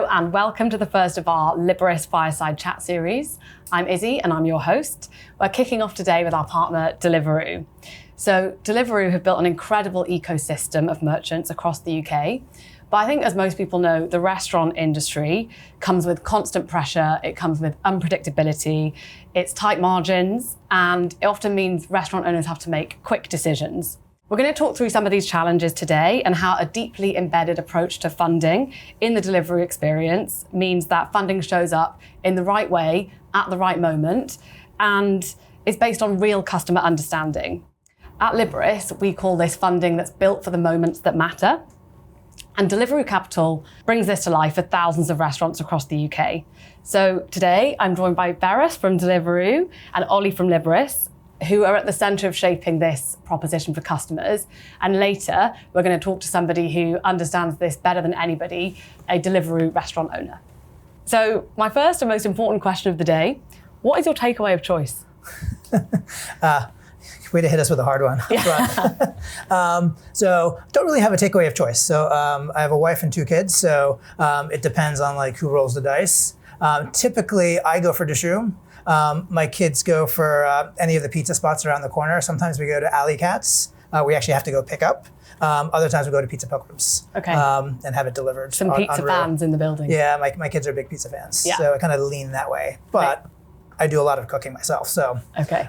Hello and welcome to the first of our Liberis Fireside chat series. I'm Izzy and I'm your host. We're kicking off today with our partner Deliveroo. So Deliveroo have built an incredible ecosystem of merchants across the UK. But I think, as most people know, the restaurant industry comes with constant pressure, it comes with unpredictability, it's tight margins, and it often means restaurant owners have to make quick decisions. We're going to talk through some of these challenges today and how a deeply embedded approach to funding in the Deliveroo experience means that funding shows up in the right way, at the right moment, and is based on real customer understanding. At Liberis, we call this funding that's built for the moments that matter. And Deliveroo Capital brings this to life for thousands of restaurants across the UK. So today, I'm joined by Beres from Deliveroo and Ollie from Liberis, who are at the centre of shaping this proposition for customers. And later, we're going to talk to somebody who understands this better than anybody, a Deliveroo restaurant owner. So my first and most important question of the day, what is your takeaway of choice? Way to hit us with a hard one. Yeah. So don't really have a takeaway of choice. So I have a wife and 2 kids, so it depends on who rolls the dice. Typically, I go for Dishoom. My kids go for any of the pizza spots around the corner. Sometimes we go to Alley Cats. We actually have to go pick up. Other times we go to Pizza Pilgrims. Okay. And have it delivered. Some pizza fans in the building. Yeah, my kids are big pizza fans. Yeah. So I kind of lean that way. But right. I do a lot of cooking myself. So okay.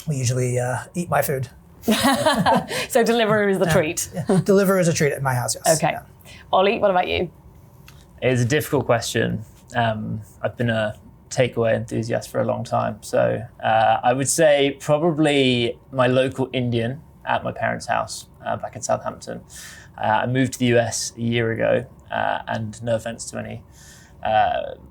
We usually eat my food. So Deliveroo is the treat. Yeah. Deliveroo is a treat at my house, yes. Okay. Yeah. Ollie, what about you? It's a difficult question. I've been a takeaway enthusiast for a long time. So I would say probably my local Indian at my parents' house back in Southampton. I moved to the US a year ago, and no offense to any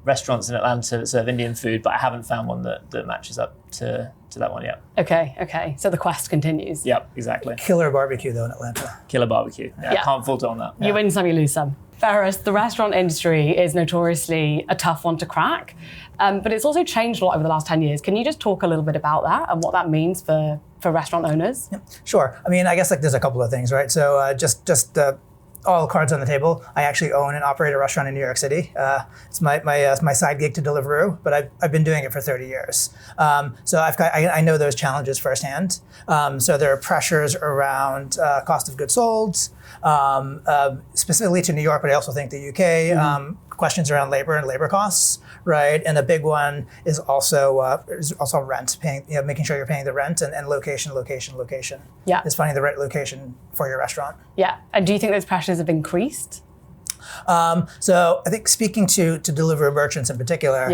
restaurants in Atlanta that serve Indian food, but I haven't found one that matches up to that one yet. Okay. So the quest continues. Yep, exactly. Killer barbecue though in Atlanta. Killer barbecue. Yeah. Can't fault on that. You win some, you lose some. Beres, the restaurant industry is notoriously a tough one to crack, but it's also changed a lot over the last 10 years. Can you just talk a little bit about that and what that means for restaurant owners? Yeah, sure. I mean, I guess there's a couple of things, right? So just all cards on the table. I actually own and operate a restaurant in New York City. It's my side gig to Deliveroo, but I've been doing it for 30 years. So I know those challenges firsthand. So there are pressures around cost of goods sold, specifically to New York, but I also think the UK. Questions around labor and labor costs, right? And a big one is also rent, making sure you're paying the rent and location. Yeah. Is finding the right location for your restaurant. Yeah. And do you think those pressures have increased? So I think speaking to Deliveroo merchants in particular,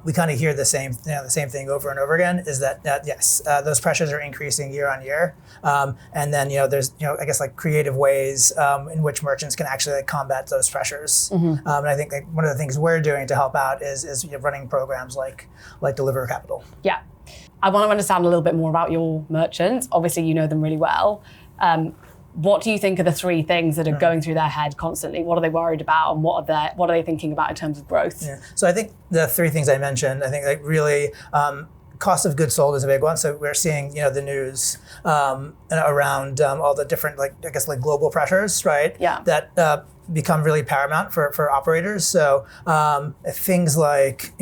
we kind of hear the same thing over and over again. Is that yes, those pressures are increasing year on year, and then there's I guess creative ways in which merchants can actually combat those pressures. And I think one of the things we're doing to help out is running programs like Deliveroo Capital. Yeah, I want to understand a little bit more about your merchants. Obviously, you know them really well. What do you think are the 3 things that are going through their head constantly? What are they worried about, and what are they thinking about in terms of growth? Yeah. So I think the 3 things I mentioned, I think really cost of goods sold is a big one. So we're seeing the news around all the different global pressures, right? Yeah. That become really paramount for operators. So things like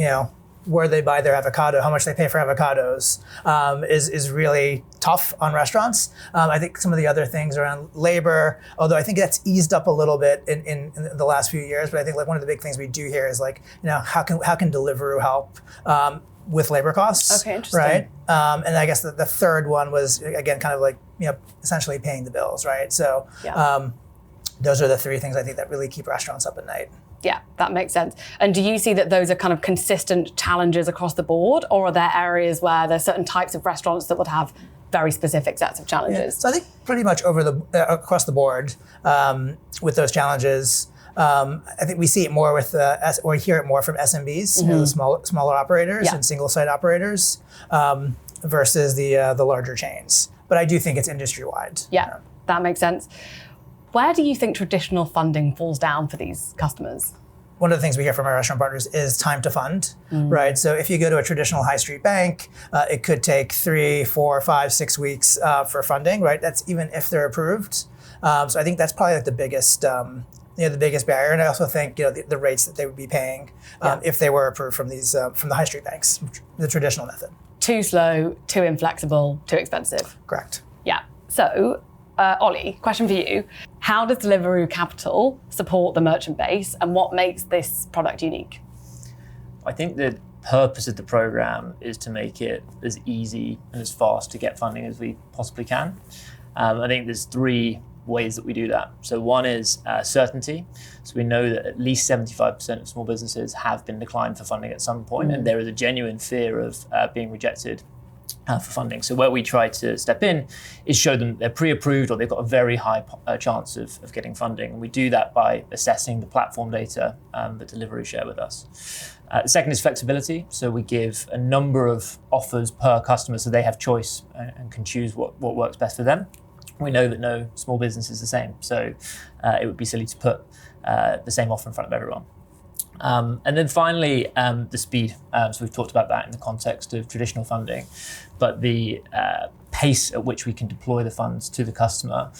where they buy their avocado, how much they pay for avocados, is really tough on restaurants. I think some of the other things around labor, although I think that's eased up a little bit in the last few years, but I think one of the big things we do here is how can Deliveroo help with labor costs? Okay, interesting. Right? And I guess the third one was again kind of essentially paying the bills, right? So those are the 3 things I think that really keep restaurants up at night. Yeah, that makes sense. And do you see that those are kind of consistent challenges across the board, or are there areas where there's certain types of restaurants that would have very specific sets of challenges? Yeah. So I think pretty much across the board with those challenges. I think we see it more or hear it more from SMBs, the smaller operators and single site operators, versus the larger chains. But I do think it's industry wide. Yeah, that makes sense. Where do you think traditional funding falls down for these customers? One of the things we hear from our restaurant partners is time to fund, right? So if you go to a traditional high street bank, it could take 3, 4, 5, 6 weeks for funding, right? That's even if they're approved. So I think that's probably the biggest the biggest barrier. And I also think the rates that they would be paying if they were approved from these from the high street banks, the traditional method. Too slow, too inflexible, too expensive. Correct. Yeah. So, Ollie, question for you. How does Deliveroo Capital support the merchant base, and what makes this product unique? I think the purpose of the program is to make it as easy and as fast to get funding as we possibly can. I think there's 3 ways that we do that. So one is certainty. So we know that at least 75% of small businesses have been declined for funding at some point, and there is a genuine fear of being rejected for funding. So where we try to step in is show them they're pre-approved or they've got a very high chance of getting funding. And we do that by assessing the platform data that Deliveroo share with us. The second is flexibility. So we give a number of offers per customer so they have choice and can choose what works best for them. We know that no small business is the same. So it would be silly to put the same offer in front of everyone. And then finally, the speed. So we've talked about that in the context of traditional funding, but the pace at which we can deploy the funds to the customer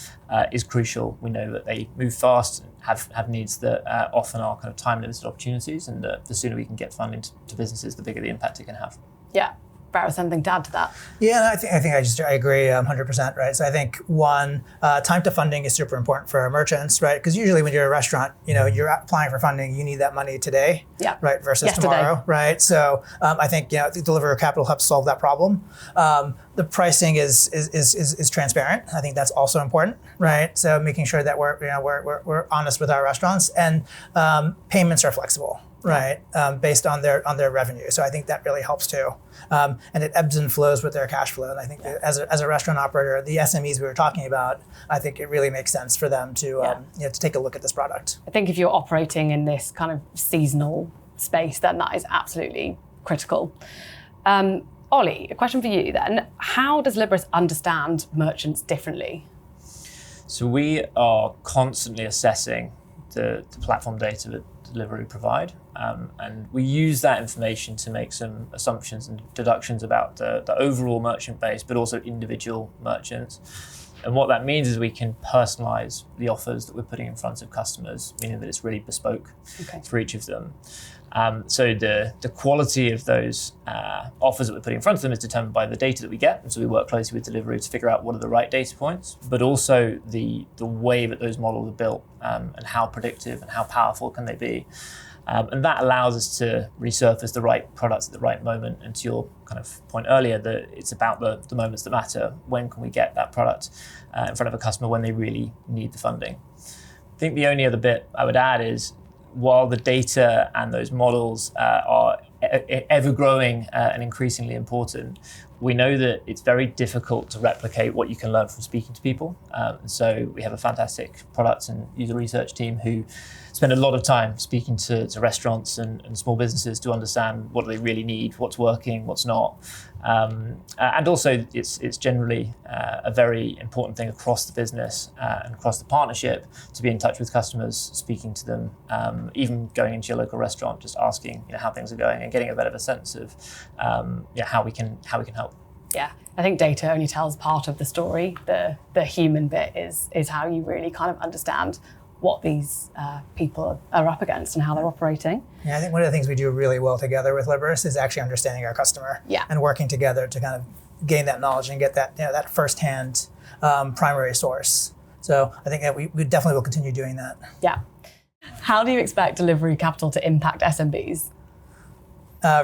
is crucial. We know that they move fast, have needs that often are kind of time-limited opportunities, and the sooner we can get funding to businesses, the bigger the impact it can have. Yeah. Barrett, something to add to that? Yeah, I think I agree 100%, right? So I think one, time to funding is super important for our merchants, right? Because usually when you're a restaurant, you're applying for funding, you need that money today, right? Versus tomorrow, right? So I think Deliveroo Capital helps solve that problem. The pricing is transparent. I think that's also important, right? So making sure that we're honest with our restaurants, and payments are flexible, right? Based on their revenue. So I think that really helps too. And it ebbs and flows with their cash flow. And I think that as a restaurant operator, the SMEs we were talking about, I think it really makes sense for them to take a look at this product. I think if you're operating in this kind of seasonal space, then that is absolutely critical. Ollie, a question for you then. How does Liberis understand merchants differently? So we are constantly assessing the platform data that Deliveroo provide, and we use that information to make some assumptions and deductions about the overall merchant base, but also individual merchants. And what that means is we can personalize the offers that we're putting in front of customers, meaning that it's really bespoke for each of them. So the quality of those offers that we're putting in front of them is determined by the data that we get. And so we work closely with Deliveroo to figure out what are the right data points, but also the way that those models are built, and how predictive and how powerful can they be. And that allows us to resurface the right products at the right moment. And to your kind of point earlier, that it's about the moments that matter. When can we get that product in front of a customer when they really need the funding? I think the only other bit I would add is, while the data and those models are ever growing and increasingly important, we know that it's very difficult to replicate what you can learn from speaking to people. So we have a fantastic product and user research team who spend a lot of time speaking to restaurants and small businesses to understand what do they really need, what's working, what's not. And also it's generally a very important thing across the business and across the partnership to be in touch with customers, speaking to them, even going into your local restaurant, just asking how things are going and getting a bit of a sense of how we can help. Yeah, I think data only tells part of the story. The human bit is how you really kind of understand what these people are up against and how they're operating. Yeah, I think one of the things we do really well together with Liberis is actually understanding our customer and working together to kind of gain that knowledge and get that that firsthand primary source. So I think that we definitely will continue doing that. Yeah. How do you expect Deliveroo Capital to impact SMBs?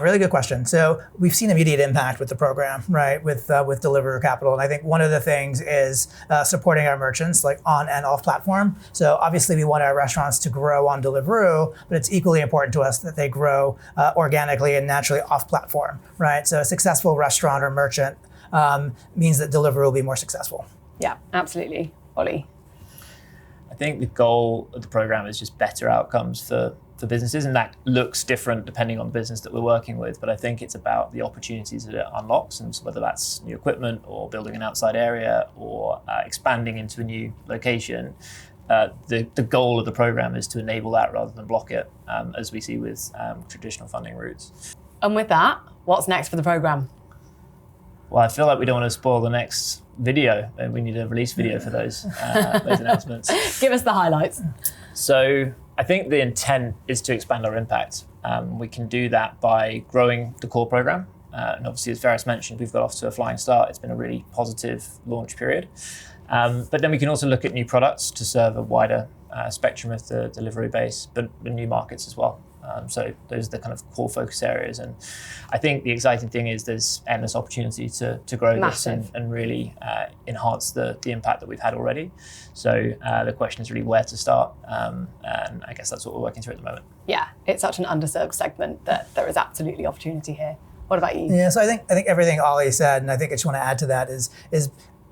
Really good question. So we've seen immediate impact with the program, right, with Deliveroo Capital. And I think one of the things is supporting our merchants like on and off platform. So obviously we want our restaurants to grow on Deliveroo, but it's equally important to us that they grow organically and naturally off platform, right? So a successful restaurant or merchant means that Deliveroo will be more successful. Yeah, absolutely. Ollie? I think the goal of the program is just better outcomes for businesses, and that looks different depending on the business that we're working with. But I think it's about the opportunities that it unlocks, and so whether that's new equipment or building an outside area or expanding into a new location. The goal of the program is to enable that rather than block it, as we see with traditional funding routes. And with that, what's next for the program? Well, I feel like we don't want to spoil the next video, and we need a release video for those announcements. Give us the highlights. So I think the intent is to expand our impact. We can do that by growing the core program. And obviously, as Varys mentioned, we've got off to a flying start. It's been a really positive launch period. But then we can also look at new products to serve a wider spectrum of the Deliveroo base, but new markets as well. So those are the kind of core focus areas. And I think the exciting thing is there's endless opportunity to grow Massive. this and really enhance the impact that we've had already. So the question is really where to start. And I guess that's what we're working through at the moment. Yeah, it's such an underserved segment that there is absolutely opportunity here. What about you? Yeah, so I think everything Ollie said, and I think I just want to add to that is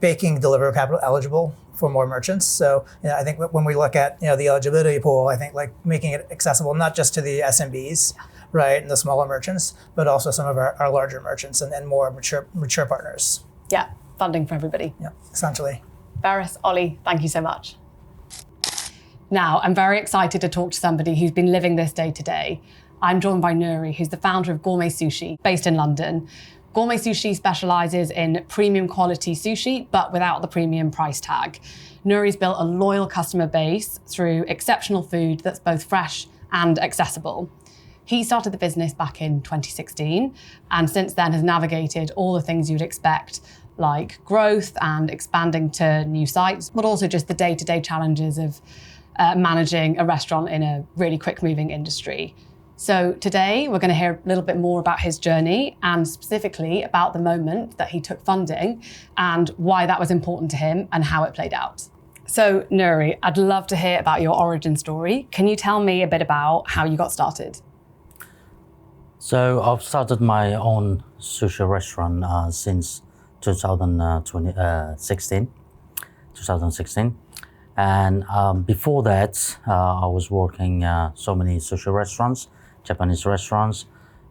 making Deliveroo Capital eligible for more merchants. So I think when we look at the eligibility pool, I think like making it accessible not just to the SMBs, right, and the smaller merchants, but also some of our larger merchants and more mature partners. Yeah, funding for everybody. Yeah, essentially. Varys, Ollie, thank you so much. Now, I'm very excited to talk to somebody who's been living this day to day. I'm joined by Nuri, who's the founder of Gourmet Sushi, based in London. Gourmet Sushi specialises in premium quality sushi, but without the premium price tag. Nuri's built a loyal customer base through exceptional food that's both fresh and accessible. He started the business back in 2016, and since then has navigated all the things you'd expect, like growth and expanding to new sites, but also just the day-to-day challenges of managing a restaurant in a really quick-moving industry. So today we're going to hear a little bit more about his journey and specifically about the moment that he took funding and why that was important to him and how it played out. So Nuri, I'd love to hear about your origin story. Can you tell me a bit about how you got started? So I've started my own sushi restaurant since 2016. And before that, I was working so many sushi restaurants, Japanese restaurants,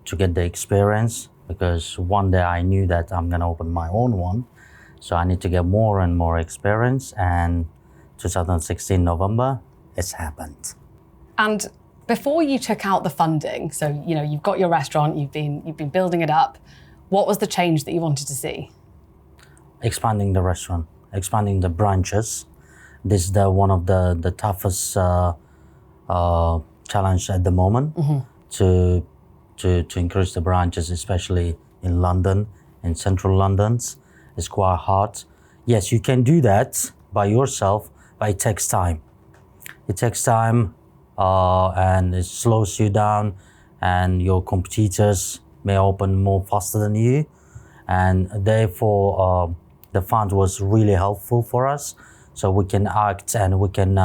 to get the experience, because one day I knew that I'm gonna open my own one. So I need to get more and more experience, and 2016 November, it's happened. And before you took out the funding, so you've got your restaurant, you've been building it up, what was the change that you wanted to see? Expanding the restaurant, expanding the branches. This is one of the toughest challenge at the moment, to increase the branches, especially in London, in central London. It's quite hard. Yes, you can do that by yourself, but it takes time. It takes time, and it slows you down, and your competitors may open more faster than you, and therefore the fund was really helpful for us. So we can act and we can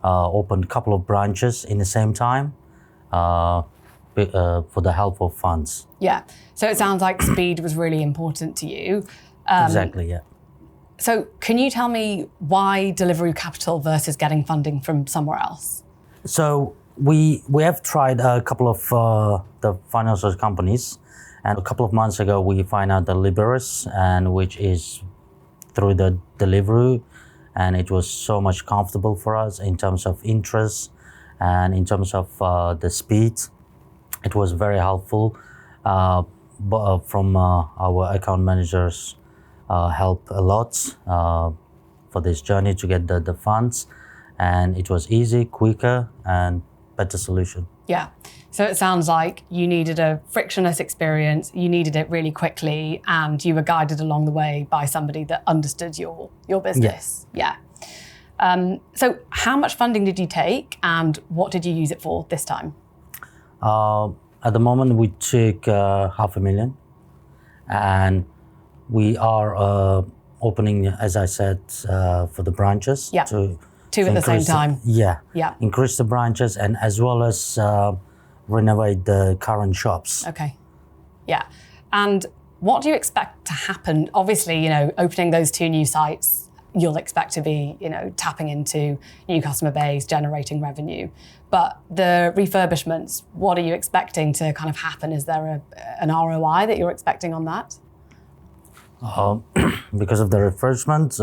open a couple of branches in the same time for the help of funds. Yeah, so it sounds like speed was really important to you. Exactly, yeah. So can you tell me why Deliveroo Capital versus getting funding from somewhere else? So we have tried a couple of the financial companies, and a couple of months ago we find out the Liberis, and which is through the Deliveroo, and it was so much comfortable for us in terms of interest and in terms of the speed. It was very helpful. But from our account managers help a lot for this journey to get the funds, and it was easy, quicker, and better solution. Yeah, so it sounds like you needed a frictionless experience, you needed it really quickly, and you were guided along the way by somebody that understood your business. Yeah. So how much funding did you take, and what did you use it for this time? At the moment, we took $500,000, and we are opening, as I said, for the branches. Yeah. Two at the same time. Yeah. Yeah. Increase the branches, and as well as renovate the current shops. Okay. Yeah. And what do you expect to happen? Obviously, opening those two new sites, you'll expect to be, tapping into new customer base, generating revenue. But the refurbishments, what are you expecting to kind of happen? Is there an ROI that you're expecting on that? Because of the refurbishment,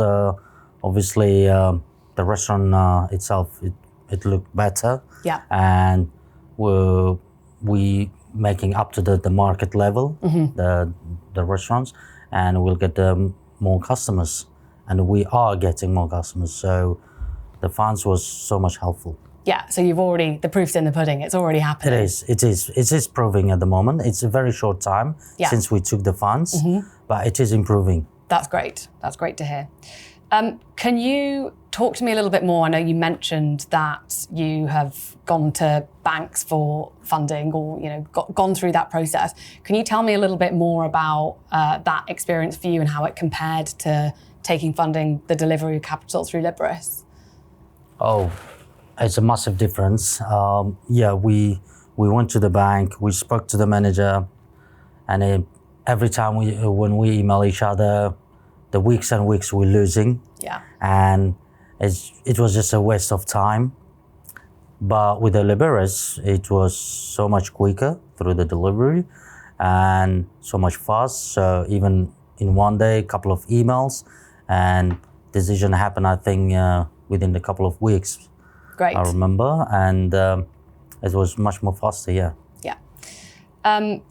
obviously the restaurant itself, it looked better. Yeah. And we making up to the market level, the restaurants, and we'll get more customers. And we are getting more customers. So the funds was so much helpful. Yeah, so the proof's in the pudding. It's already happening. It is proving at the moment. It's a very short time since we took the funds, but it is improving. That's great. That's great to hear. Can you talk to me a little bit more? I know you mentioned that you have gone to banks for funding or, gone through that process. Can you tell me a little bit more about that experience for you and how it compared to taking funding the Deliveroo Capital through Liberis? Oh, it's a massive difference. We went to the bank, we spoke to the manager, and every time when we email each other, the weeks and weeks we're losing. Yeah. And it was just a waste of time. But with the Liberis, it was so much quicker through the delivery and so much fast. So even in one day, a couple of emails, and decision happened, I think, within a couple of weeks. Great. I remember, and it was much more faster, yeah.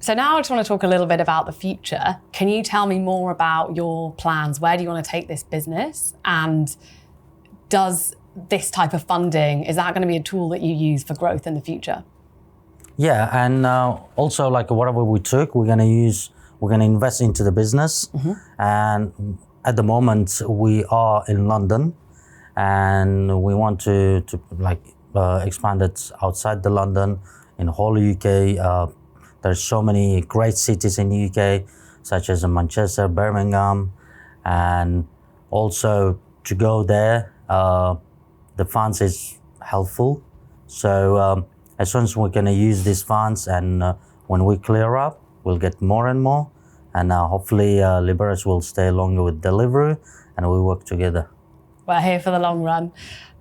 So now I just want to talk a little bit about the future. Can you tell me more about your plans? Where do you want to take this business? And does this type of funding, is that going to be a tool that you use for growth in the future? Yeah, and also like whatever we took, we're going to invest into the business. And at the moment we are in London, and we want to expand it outside the London, in whole UK. There's so many great cities in the UK, such as Manchester, Birmingham, and also to go there, the funds is helpful. So as soon as we're going to use these funds, and when we clear up, we'll get more and more. And hopefully Liberis will stay longer with Deliveroo, and we work together. We're here for the long run.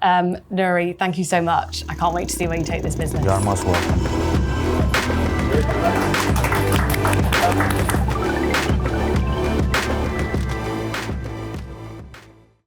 Nuri, thank you so much. I can't wait to see where you take this business. You are most welcome.